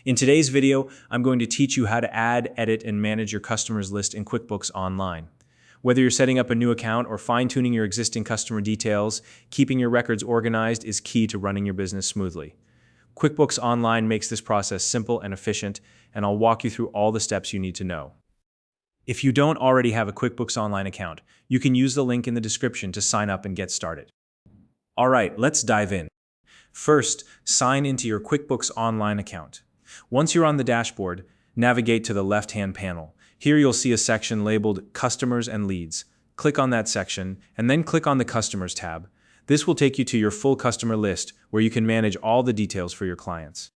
In today's video, I'm going to teach you how to add, edit, and manage your customers list in QuickBooks Online. Whether you're setting up a new account or fine-tuning your existing customer details, keeping your records organized is key to running your business smoothly. QuickBooks Online makes this process simple and efficient, and I'll walk you through all the steps you need to know. If you don't already have a QuickBooks Online account, you can use the link in the description to sign up and get started. All right, let's dive in. First, sign into your QuickBooks Online account. Once you're on the dashboard, navigate to the left-hand panel. Here you'll see a section labeled Customers and Leads. Click on that section, and then click on the Customers tab. This will take you to your full customer list, where you can manage all the details for your clients.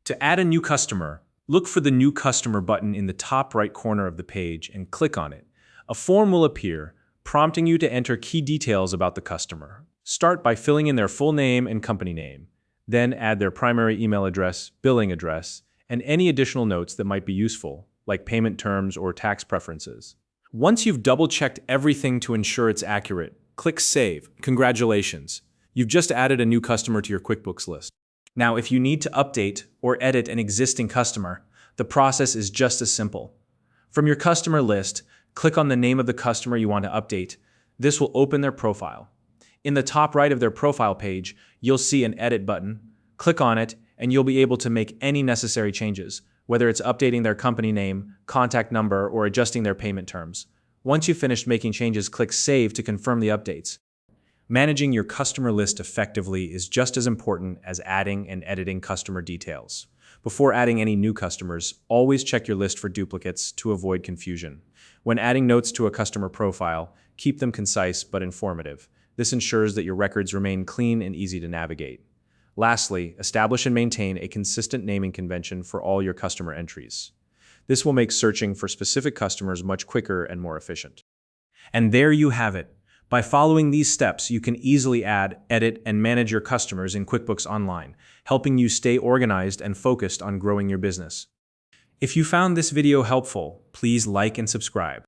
To add a new customer, look for the New Customer button in the top right corner of the page and click on it. A form will appear, prompting you to enter key details about the customer. Start by filling in their full name and company name. Then add their primary email address, billing address, and any additional notes that might be useful, like payment terms or tax preferences. Once you've double-checked everything to ensure it's accurate, click Save. Congratulations! You've just added a new customer to your QuickBooks list. Now, if you need to update or edit an existing customer, the process is just as simple. From your customer list, click on the name of the customer you want to update. This will open their profile. In the top right of their profile page, you'll see an Edit button. Click on it, and you'll be able to make any necessary changes, whether it's updating their company name, contact number, or adjusting their payment terms. Once you've finished making changes, click Save to confirm the updates. Managing your customer list effectively is just as important as adding and editing customer details. Before adding any new customers, always check your list for duplicates to avoid confusion. When adding notes to a customer profile, keep them concise but informative. This ensures that your records remain clean and easy to navigate. Lastly, establish and maintain a consistent naming convention for all your customer entries. This will make searching for specific customers much quicker and more efficient. And there you have it. By following these steps, you can easily add, edit, and manage your customers in QuickBooks Online, helping you stay organized and focused on growing your business. If you found this video helpful, please like and subscribe.